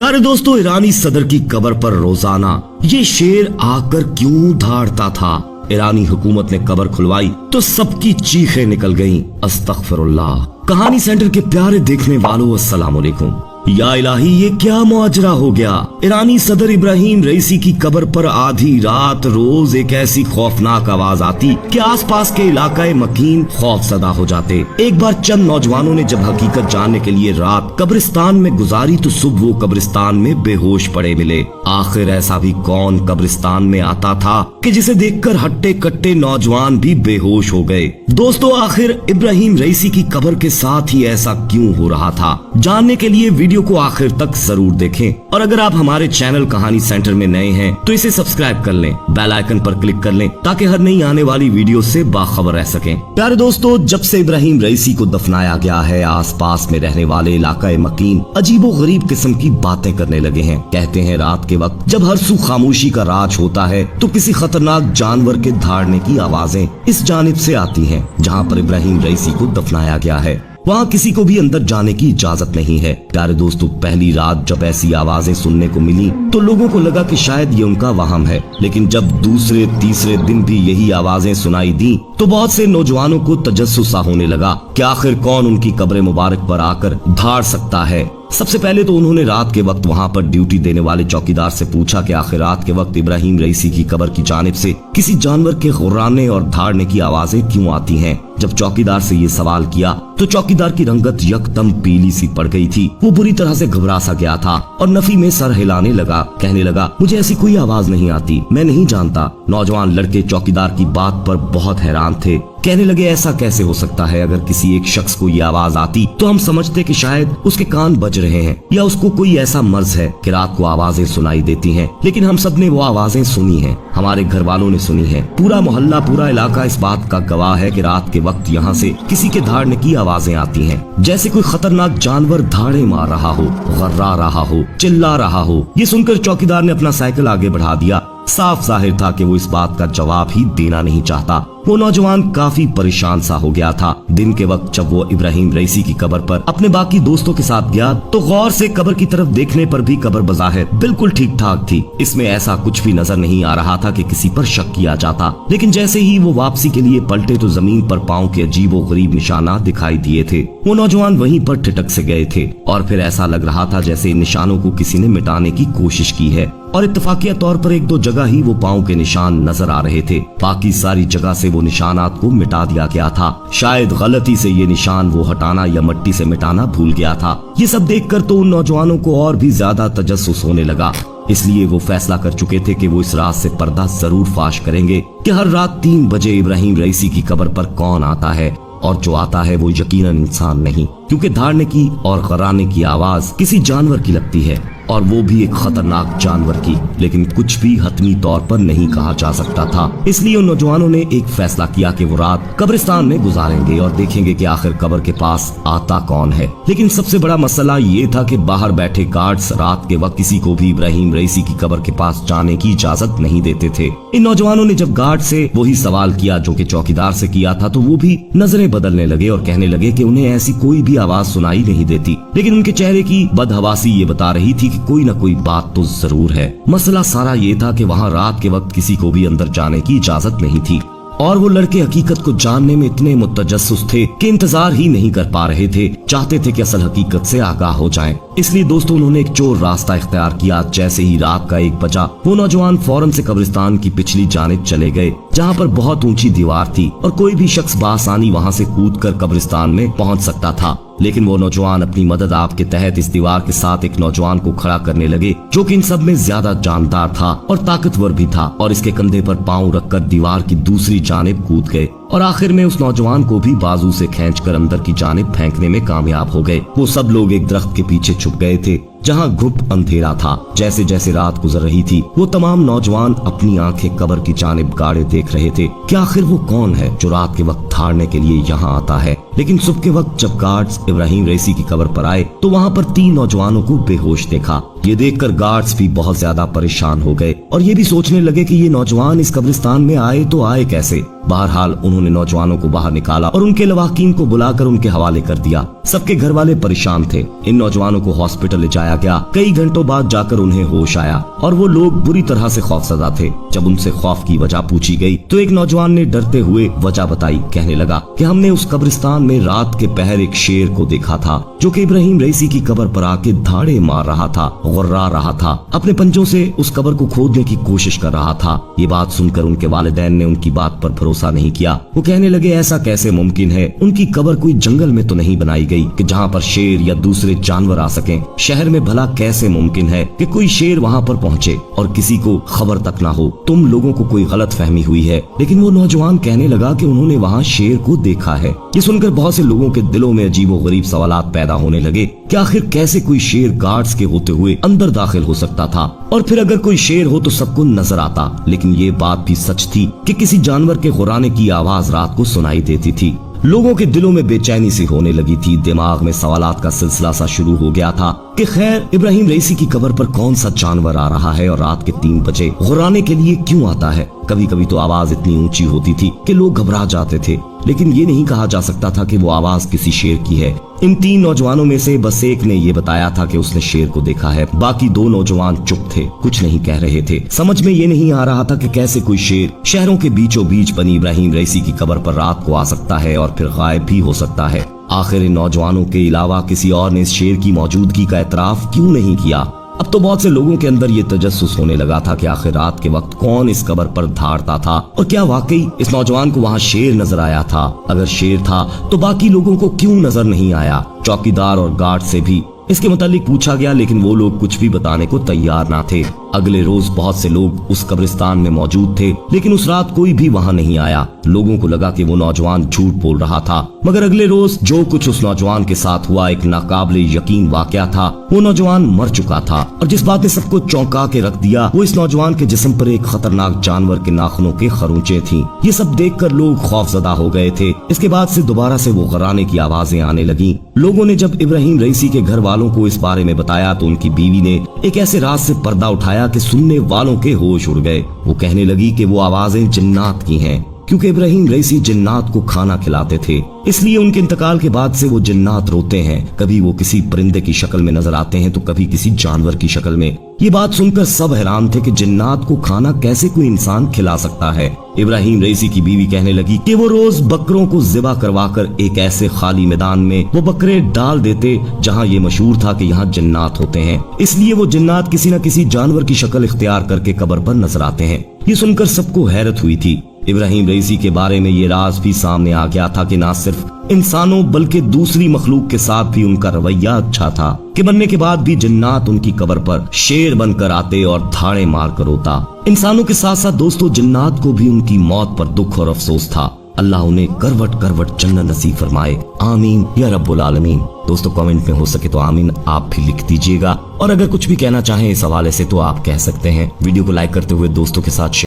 अरे दोस्तों, ईरानी सदर की कब्र पर रोजाना ये शेर आकर क्यों धाड़ता था। ईरानी हुकूमत ने कब्र खुलवाई तो सबकी चीखें निकल गईं। अस्तगफिरुल्लाह। कहानी सेंटर के प्यारे देखने वालों, अस्सलाम वालेकुम। या इलाही, ये क्या मुआजरा हो गया। ईरानी सदर इब्राहिम रईसी की कब्र पर आधी रात रोज एक ऐसी खौफनाक आवाज आती कि आसपास के इलाके मकीन खौफजदा हो जाते। एक बार चंद नौजवानों ने जब हकीकत जानने के लिए रात कब्रिस्तान में गुजारी तो सुबह वो कब्रिस्तान में बेहोश पड़े मिले। आखिर ऐसा भी कौन कब्रिस्तान में आता था कि जिसे देखकर हट्टे कट्टे नौजवान भी बेहोश हो गए। दोस्तों, आखिर इब्राहिम रईसी की कब्र के साथ ही ऐसा क्यों हो रहा था, जानने के लिए वीडियो को आखिर तक जरूर देखें। और अगर आप हमारे चैनल कहानी सेंटर में नए हैं तो इसे सब्सक्राइब कर लें, बेल आइकन पर क्लिक कर लें ताकि हर नई आने वाली वीडियो से बाखबर रह सकें। प्यारे दोस्तों, जब से इब्राहिम रईसी को दफनाया गया है, आसपास में रहने वाले इलाका मकीन अजीबो गरीब किस्म की बातें करने लगे हैं। कहते हैं रात के वक्त जब हर सू खामोशी का राज होता है तो किसी खतरनाक जानवर के धाड़ने की आवाजें इस जानिब से आती हैं जहां पर इब्राहिम रईसी को दफनाया गया है। वहाँ किसी को भी अंदर जाने की इजाजत नहीं है। प्यारे दोस्तों, पहली रात जब ऐसी आवाजें सुनने को मिली तो लोगों को लगा कि शायद ये उनका वहम है, लेकिन जब दूसरे तीसरे दिन भी यही आवाजें सुनाई दी तो बहुत से नौजवानों को तजस्सुस होने लगा कि आखिर कौन उनकी कब्र मुबारक पर आकर धाड़ सकता है। सबसे पहले तो उन्होंने रात के वक्त वहाँ पर ड्यूटी देने वाले चौकीदार से पूछा कि आखिर रात के वक्त इब्राहिम रईसी की कब्र की जानिब से किसी जानवर के गुर्राने और धाड़ने की आवाजें क्यों आती हैं। जब चौकीदार से ये सवाल किया तो चौकीदार की रंगत यकदम पीली सी पड़ गई थी। वो बुरी तरह से घबरा सा गया था और नफी में सर हिलाने लगा। कहने लगा, मुझे ऐसी कोई आवाज नहीं आती, मैं नहीं जानता। नौजवान लड़के चौकीदार की बात पर बहुत हैरान थे। कहने लगे, ऐसा कैसे हो सकता है। अगर किसी एक शख्स को ये आवाज आती तो हम समझते कि शायद उसके कान बज रहे हैं या उसको कोई ऐसा मर्ज है कि रात को आवाजें सुनाई देती हैं, लेकिन हम सब ने वो आवाजें सुनी हैं, हमारे घर वालों ने सुनी है। पूरा मोहल्ला, पूरा इलाका इस बात का गवाह है कि रात के वक्त यहाँ से किसी के धाड़ने की आवाजें आती हैं, जैसे कोई खतरनाक जानवर धाड़े मार रहा हो, गर्रा रहा हो, चिल्ला रहा हो। ये सुनकर चौकीदार ने अपना साइकिल आगे बढ़ा दिया। साफ जाहिर था कि वो इस बात का जवाब ही देना नहीं चाहता। वो नौजवान काफी परेशान सा हो गया था। दिन के वक्त जब वो इब्राहिम रईसी की कब्र पर अपने बाकी दोस्तों के साथ गया तो गौर से कब्र की तरफ देखने पर भी कब्र बज़ाहिर बिल्कुल ठीक ठाक थी। इसमें ऐसा कुछ भी नजर नहीं आ रहा था कि किसी पर शक किया जाता। लेकिन जैसे ही वो वापसी के लिए पलटे तो जमीन पर पाँव के अजीबो गरीब निशाना दिखाई दिए थे। वो नौजवान वहीं पर ठिठक से गए थे और फिर ऐसा लग रहा था जैसे इन निशानों को किसी ने मिटाने की कोशिश की है। और इत्तफाकिया तौर पर एक दो जगह ही वो पाँव के निशान नजर आ रहे थे, बाकी सारी जगह से वो निशानात को मिटा दिया गया था। शायद गलती से ये निशान वो हटाना या मिट्टी से मिटाना भूल गया था। ये सब देखकर तो उन नौजवानों को और भी ज्यादा तजस्सुस होने लगा। इसलिए वो फैसला कर चुके थे कि वो इस रात से पर्दा जरूर फाश करेंगे कि हर रात 3 बजे इब्राहिम रईसी की कब्र पर कौन आता है, और जो आता है वो यकीनन इंसान नहीं, क्योंकि धाड़ने की और गराने की आवाज किसी जानवर की लगती है, और वो भी एक खतरनाक जानवर की। लेकिन कुछ भी हतमी तौर पर नहीं कहा जा सकता था। इसलिए उन नौजवानों ने एक फैसला किया कि वो रात कब्रिस्तान में गुजारेंगे और देखेंगे कि आखिर कब्र के पास आता कौन है। लेकिन सबसे बड़ा मसला ये था कि बाहर बैठे गार्ड्स रात के वक्त किसी को भी इब्राहिम रईसी की कब्र के पास जाने की इजाजत नहीं देते थे। इन नौजवानों ने जब गार्ड से वही सवाल किया जो कि चौकीदार से किया था तो वो भी नजरें बदलने लगे और कहने लगे कि उन्हें ऐसी कोई भी आवाज सुनाई नहीं देती। लेकिन उनके चेहरे की बदहवासी ये बता रही थी कोई न कोई बात तो जरूर है। मसला सारा ये था कि वहाँ रात के वक्त किसी को भी अंदर जाने की इजाजत नहीं थी, और वो लड़के हकीकत को जानने में इतने मुतजस्सिस थे कि इंतजार ही नहीं कर पा रहे थे। चाहते थे कि असल हकीकत से आगाह हो जाएं। इसलिए दोस्तों, उन्होंने एक चोर रास्ता इख्तियार किया। जैसे ही रात का 1 बजा वो नौजवान फौरन से कब्रिस्तान की पिछली जानिब चले गए, जहाँ पर बहुत ऊंची दीवार थी और कोई भी शख्स बासानी वहाँ से कूद कर कब्रिस्तान में पहुँच सकता था। लेकिन वो नौजवान अपनी मदद आप के तहत इस दीवार के साथ एक नौजवान को खड़ा करने लगे जो कि इन सब में ज्यादा जानदार था और ताकतवर भी था, और इसके कंधे पर पाँव रखकर दीवार की दूसरी जानिब कूद गए और आखिर में उस नौजवान को भी बाजू से खींचकर अंदर की जानिब फेंकने में कामयाब हो गए। वो सब लोग एक दरख्त के पीछे छुप गए थे जहाँ घुप अंधेरा था। जैसे जैसे रात गुजर रही थी वो तमाम नौजवान अपनी आंखें कब्र की जानिब गाड़े देख रहे थे कि आखिर वो कौन है जो रात के वक्त धाड़ने के लिए यहाँ आता है। लेकिन सुबह के वक्त जब गार्ड्स इब्राहिम रईसी की कब्र पर आए तो वहाँ पर 3 नौजवानों को बेहोश देखा। ये देखकर गार्ड्स भी बहुत ज्यादा परेशान हो गए और ये भी सोचने लगे कि ये नौजवान इस कब्रिस्तान में आए तो आए कैसे। बहरहाल उन्होंने नौजवानों को बाहर निकाला और उनके लवाकिन को बुलाकर उनके हवाले कर दिया। सबके घर वाले परेशान थे। इन नौजवानों को हॉस्पिटल ले जाया गया। कई घंटों बाद जाकर उन्हें होश आया और वो लोग बुरी तरह से खौफजदा थे। जब उनसे खौफ की वजह पूछी गई तो एक नौजवान ने डरते हुए वजह बताई। कहने लगा कि हमने उस कब्रिस्तान में रात के पहर एक शेर को देखा था जो कि इब्राहिम रईसी की कब्र पर आके धाड़े मार रहा था, गुर्रा रहा था, अपने पंजों से उस कब्र को खोदने की कोशिश कर रहा था। ये बात सुनकर उनके वालिदैन ने उनकी बात पर भरोसा नहीं किया। वो कहने लगे ऐसा कैसे मुमकिन है, उनकी कब्र कोई जंगल में तो नहीं बनाई गई कि जहाँ पर शेर या दूसरे जानवर आ सकें। शहर में भला कैसे मुमकिन है कि कोई शेर वहाँ पर पहुँचे और किसी को खबर तक ना हो। तुम लोगों को कोई गलत फहमी हुई है। लेकिन वो नौजवान कहने लगा कि उन्होंने वहाँ शेर को देखा है। ये सुनकर बहुत से लोगों के दिलों में अजीबोगरीब सवालात पैदा होने लगे कि आखिर कैसे कोई शेर गार्ड्स के होते हुए अंदर दाखिल हो सकता था, और फिर अगर कोई शेर हो तो सबको नजर आता। लेकिन ये बात भी सच थी कि किसी जानवर के गुर्राने की आवाज रात को सुनाई देती थी। लोगों के दिलों में बेचैनी सी होने लगी थी। दिमाग में सवालात का सिलसिला सा शुरू हो गया था कि खैर इब्राहिम रईसी की कब्र पर कौन सा जानवर आ रहा है और रात के 3 बजे गुर्राने के लिए क्यों आता है। कभी कभी तो आवाज इतनी ऊंची होती थी कि लोग घबरा जाते थे, लेकिन ये नहीं कहा जा सकता था कि वो आवाज किसी शेर की है। इन 3 नौजवानों में से बस एक ने ये बताया था कि उसने शेर को देखा है। बाकी 2 नौजवान चुप थे, कुछ नहीं कह रहे थे। समझ में ये नहीं आ रहा था कि कैसे कोई शेर शहरों के बीचों बीच बनी इब्राहिम रईसी की कब्र पर रात को आ सकता है और फिर गायब भी हो सकता है। आखिर इन नौजवानों के अलावा किसी और ने इस शेर की मौजूदगी का एतराफ क्यों नहीं किया। अब तो बहुत से लोगों के अंदर ये तजस्सुस होने लगा था कि आखिर रात के वक्त कौन इस कब्र पर धाड़ता था और क्या वाकई इस नौजवान को वहाँ शेर नजर आया था। अगर शेर था तो बाकी लोगों को क्यों नजर नहीं आया। चौकीदार और गार्ड से भी इसके मुतालिक पूछा गया, लेकिन वो लोग कुछ भी बताने को तैयार ना थे। अगले रोज बहुत से लोग उस कब्रिस्तान में मौजूद थे, लेकिन उस रात कोई भी वहाँ नहीं आया। लोगों को लगा कि वो नौजवान झूठ बोल रहा था, मगर अगले रोज जो कुछ उस नौजवान के साथ हुआ एक नाकाबिले यकीन वाकया था। वो नौजवान मर चुका था और जिस बात ने सबको चौंका के रख दिया वो इस नौजवान के जिस्म पर एक खतरनाक जानवर के नाखूनों के खरोंचे थी। ये सब देखकर लोग खौफजदा हो गए थे। इसके बाद से दोबारा से वो गुर्राने की आवाजें आने लगी। लोगों ने जब इब्राहिम रईसी के घर वालों को इस बारे में बताया तो उनकी बीवी ने एक ऐसे राज से पर्दा उठाया कि सुनने वालों के होश उड़ गए। वो कहने लगी कि वो आवाजें जिन्नात की हैं, क्योंकि इब्राहिम रईसी जिन्नात को खाना खिलाते थे, इसलिए उनके इंतकाल के बाद से वो जिन्नात रोते हैं। कभी वो किसी परिंदे की शक्ल में नजर आते हैं तो कभी किसी जानवर की शक्ल में। ये बात सुनकर सब हैरान थे कि जिन्नात को खाना कैसे कोई इंसान खिला सकता है। इब्राहिम रईसी की बीवी कहने लगी कि वो रोज बकरों को ज़िबा करवाकर एक ऐसे खाली मैदान में वो बकरे डाल देते जहाँ ये मशहूर था कि यहाँ जिन्नात होते हैं, इसलिए वो जिन्नात किसी न किसी जानवर की शक्ल इख्तियार करके कब्र पर नजर आते हैं। ये सुनकर सबको हैरत हुई थी। इब्राहिम रईसी के बारे में ये राज भी सामने आ गया था कि ना सिर्फ इंसानों बल्कि दूसरी मखलूक के साथ भी उनका रवैया अच्छा था कि मरने के बाद भी जिन्नात उनकी कब्र पर शेर बनकर आते और धाड़े मार कर रोता। इंसानों के साथ साथ दोस्तों जिन्नात को भी उनकी मौत पर दुख और अफसोस था। अल्लाह उन्हें करवट करवट जन्नत नसीब फरमाए, आमीन या रब्बुल आलमीन। दोस्तों कमेंट में हो सके तो आमीन आप भी लिख दीजिएगा, और अगर कुछ भी कहना चाहें इस हवाले से तो आप कह सकते हैं। वीडियो को लाइक करते हुए दोस्तों के साथ